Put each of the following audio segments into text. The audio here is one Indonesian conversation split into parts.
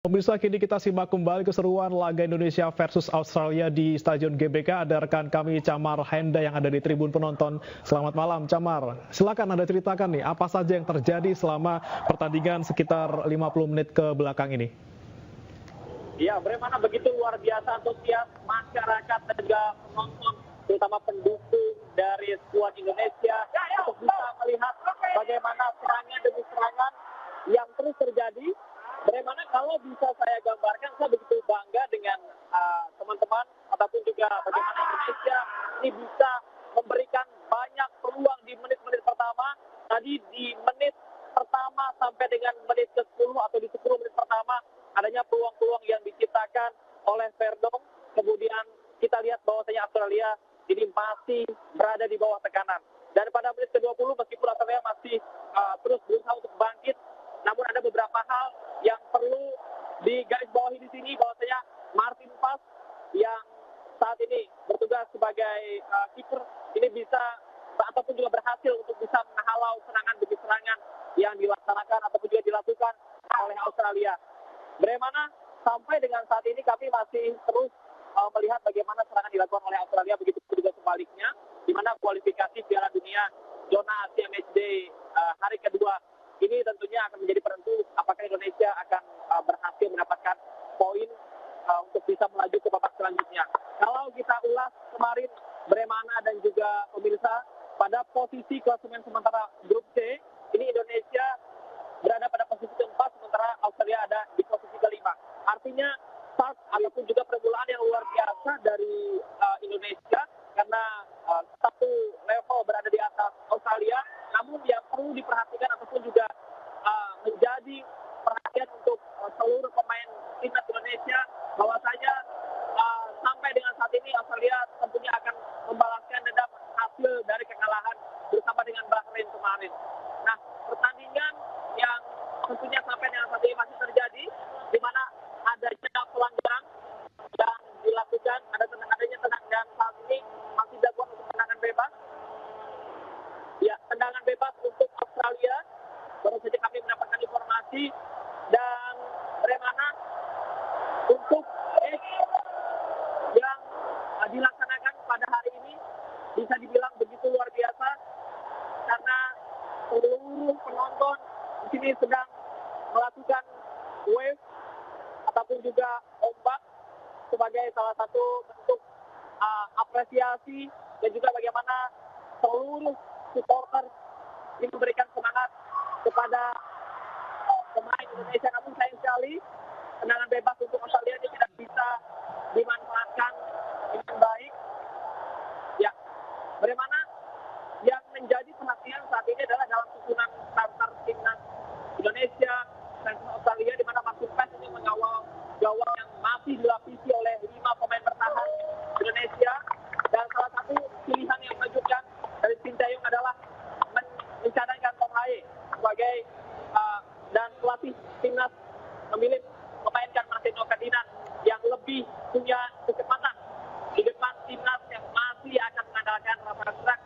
Pemirsa, kini kita simak kembali keseruan laga Indonesia versus Australia di Stadion GBK. Ada rekan kami Camar Henda yang ada di tribun penonton. Selamat malam Camar. Silakan Anda ceritakan nih apa saja yang terjadi selama pertandingan sekitar 50 menit ke belakang ini. Ya, bagaimana begitu luar biasa antusias masyarakat dan juga penonton, terutama pendukung dari skuad Indonesia untuk bisa melihat bagaimana serangan demi serangan yang terus terjadi. Bagaimana kalau bisa saya gambarkan, saya begitu bangga dengan teman-teman ataupun juga bagaimana Indonesia ini bisa memberikan banyak peluang di menit-menit pertama. Tadi di menit pertama sampai dengan menit ke-10 atau di 10 menit pertama adanya peluang-peluang yang diciptakan oleh Verdong. Kemudian kita lihat bahwasanya Australia ini masih berada di bawah tekanan. Dan pada menit ke-20 meskipun Australia masih terus berusaha untuk bangkit, namun ada beberapa hal yang perlu digarisbawahi di sini bahwasanya Martin Pas yang saat ini bertugas sebagai kiper ini bisa ataupun juga berhasil untuk bisa menghalau serangan demi serangan yang dilaksanakan ataupun juga dilakukan oleh Australia. Bagaimana sampai dengan saat ini kami masih terus melihat bagaimana serangan dilakukan oleh Australia, begitu juga sebaliknya, di mana kualifikasi Piala Dunia zona Asia Matchday hari kedua ini tentunya akan menjadi penentu apakah Indonesia akan berhasil mendapatkan poin untuk bisa melaju ke babak selanjutnya. Kalau kita ulas kemarin Bremana dan juga pemirsa, pada posisi klasemen sementara grup C, ini Indonesia berada pada posisi keempat, sementara Australia ada di posisi kelima. Artinya start ataupun juga permulaan yang luar biasa dari Indonesia, karena satu level berada di atas Australia. Namun yang perlu diperhatikan ataupun juga menjadi perhatian untuk seluruh pemain timnas Indonesia bahwasanya sampai dengan saat ini Australia tentunya akan membalaskan dendam hasil dari kekalahan bersama dengan Bahrain kemarin. Nah, pertandingan yang tentunya sampai dengan saat ini masih terjadi, di mana adanya pelanggaran yang dilakukan, adanya tendangan, dan saat ini masih dilakukan untuk tendangan bebas. Ya, tendangan bebas untuk Australia. Baru saja kami mendapatkan informasi, dan bagaimana untuk yang dilaksanakan pada hari ini bisa dibilang begitu luar biasa, karena seluruh penonton di sini sedang melakukan wave ataupun juga ombak sebagai salah satu bentuk apresiasi, dan juga bagaimana seluruh supporter ini memberikan semangat kepada pemain Indonesia. Namun sayang sekali tendangan bebas untuk Australia ini tidak bisa dimanfaatkan dengan baik. Ya, bagaimana yang menjadi perhatian saat ini adalah dalam susunan starter timnas Indonesia dan Australia, di mana Martin Pas ini mengawal gawang yang masih dilapisi oleh 5 pemain bertahan Indonesia, dan salah satu pilihan yang mengejutkan dari Sinteyong adalah mencadangkan Tom Haye sebagai dan pelatih timnas memilih memainkan Martino Ferdinand yang lebih punya kecepatan di depan timnas yang masih akan mengandalkan Rafael Struijk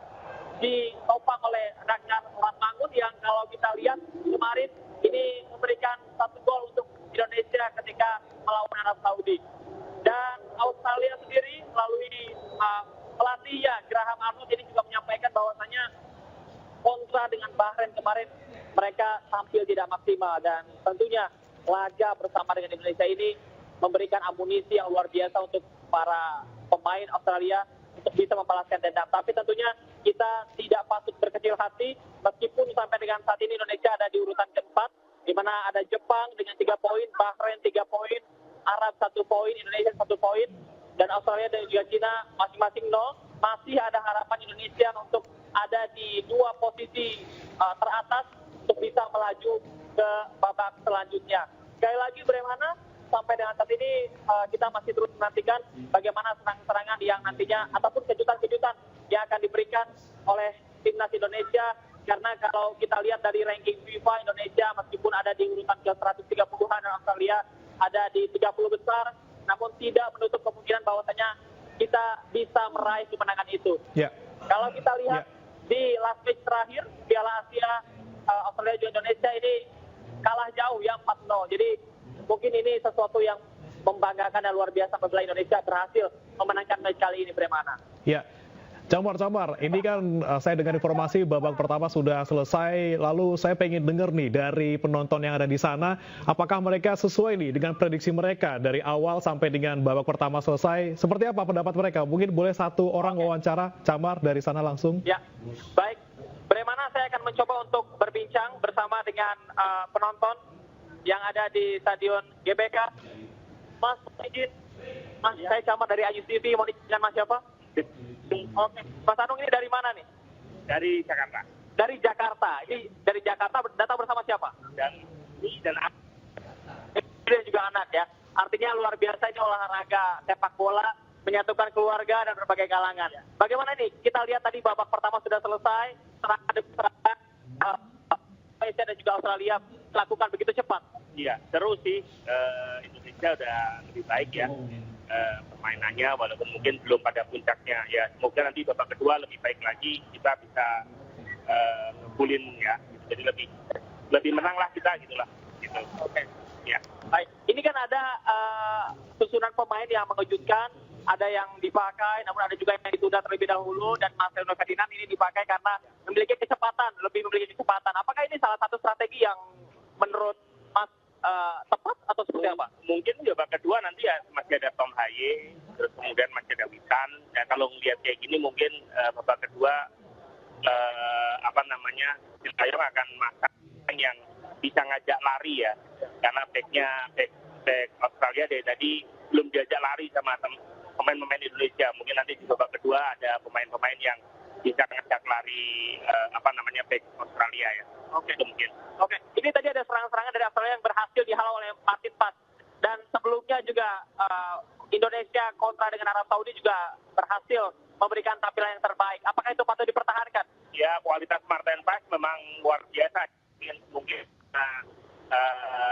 ditopang oleh Ragnar Ratmangun yang kalau kita lihat kemarin ini memberikan 1 gol untuk Indonesia ketika melawan Arab Saudi. Dan Australia sendiri melalui pelatih Graham Arnold ini juga menyampaikan bahwasanya kontra dengan Bahrain kemarin mereka tampil tidak maksimal, dan tentunya laga bersama dengan Indonesia ini memberikan amunisi yang luar biasa untuk para pemain Australia untuk bisa membalaskan dendam. Tapi tentunya kita tidak patut berkecil hati meskipun sampai dengan saat ini Indonesia ada di urutan keempat, di mana ada Jepang dengan 3 poin, Bahrain 3 poin, Arab 1 poin, Indonesia 1 poin, dan Australia dan juga China masing-masing 0. Masih ada harapan Indonesia untuk ada di 2 posisi teratas untuk bisa melaju ke babak selanjutnya. Sekali lagi bagaimana sampai dengan saat ini kita masih terus menantikan bagaimana serangan-serangan yang nantinya ataupun kejutan-kejutan yang akan diberikan oleh timnas Indonesia, karena kalau kita lihat dari ranking FIFA, Indonesia meskipun ada di urutan ke-130-an dan Australia ada di 30 besar, namun tidak menutup kemungkinan bahwasanya kita bisa meraih kemenangan itu. Kalau kita lihat di last match terakhir Piala Asia Australia dan Indonesia ini kalah jauh ya 4-0. Jadi mungkin ini sesuatu yang membanggakan dan luar biasa apabila Indonesia berhasil memenangkan match kali ini, Bremana. Ya, Camar, ini kan saya dengar informasi babak pertama sudah selesai, lalu saya pengen dengar nih dari penonton yang ada di sana, apakah mereka sesuai nih dengan prediksi mereka dari awal sampai dengan babak pertama selesai, seperti apa pendapat mereka? Mungkin boleh satu orang wawancara, Camar, dari sana langsung? Ya, baik. Bremana, saya akan mencoba untuk berbincang bersama dengan penonton yang ada di Stadion GBK. Mas, izin. Mas, saya Camar dari Ayus TV, mau dijelaskan Mas siapa? Oke, Mas Anung ini dari mana nih? Dari Jakarta. Dari Jakarta. Ini dari Jakarta datang bersama siapa? Dan juga anak ya. Artinya luar biasa ini olahraga sepak bola menyatukan keluarga dan berbagai kalangan. Bagaimana nih? Kita lihat tadi babak pertama sudah selesai, serangan demi serangan. Malaysia dan juga Australia lakukan begitu cepat. Iya, seru sih. Indonesia udah lebih baik ya. Permainannya walaupun mungkin belum pada puncaknya, ya semoga nanti babak kedua lebih baik lagi, kita bisa ngebulin ya, jadi lebih menang lah kita gitulah gitu. Oke. Ya. Baik, ini kan ada susunan pemain yang mengejutkan, ada yang dipakai, namun ada juga yang ditunda terlebih dahulu, dan Marcelino Ferdinand ini dipakai karena memiliki kecepatan, lebih memiliki kecepatan. Apakah ini salah satu strategi yang menurut Mas tepat atau seperti apa? Mungkin babak kedua nanti ya masih ada Tom Haye, terus kemudian masih ada Witan. Ya kalau ngelihat kayak gini mungkin babak kedua Sintayong akan masak yang bisa ngajak lari ya, karena back Australia dari tadi belum diajak lari sama pemain-pemain Indonesia. Mungkin nanti di babak kedua ada pemain-pemain yang bisa ngajak lari back Australia ya. Oke. Itu mungkin. Oke, ini tadi ada serangan-serangan dari Australia yang berhasil dihalau oleh Martin Paes. Dan sebelumnya juga Indonesia kontra dengan Arab Saudi juga berhasil memberikan tampilan yang terbaik. Apakah itu patut dipertahankan? Ya, kualitas Martin Paes memang luar biasa. Mungkin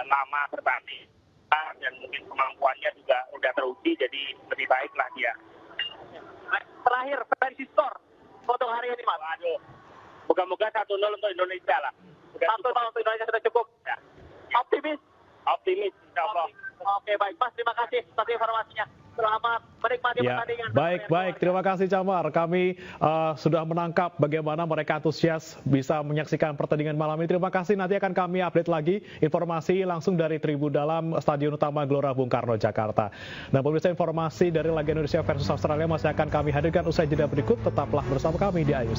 lama bertanding dan mungkin kemampuannya juga udah teruji, jadi lebih baik lah dia. Terakhir, prediksi skor untuk hari ini, Mas. Waduh, moga-moga 1-0 untuk Indonesia lah. 1-0 untuk Indonesia sudah cukup. Ya. Optimis? Optimis, insya Allah. Oke, baik. Mas, terima kasih atas informasinya. Selamat menikmati pertandingan. Baik. Terima kasih, Camar. Kami sudah menangkap bagaimana mereka antusias bisa menyaksikan pertandingan malam ini. Terima kasih. Nanti akan kami update lagi informasi langsung dari Tribun Dalam Stadion Utama Gelora Bung Karno, Jakarta. Dan pemirsa, informasi dari laga Indonesia versus Australia masih akan kami hadirkan usai jeda berikut. Tetaplah bersama kami di Ayus.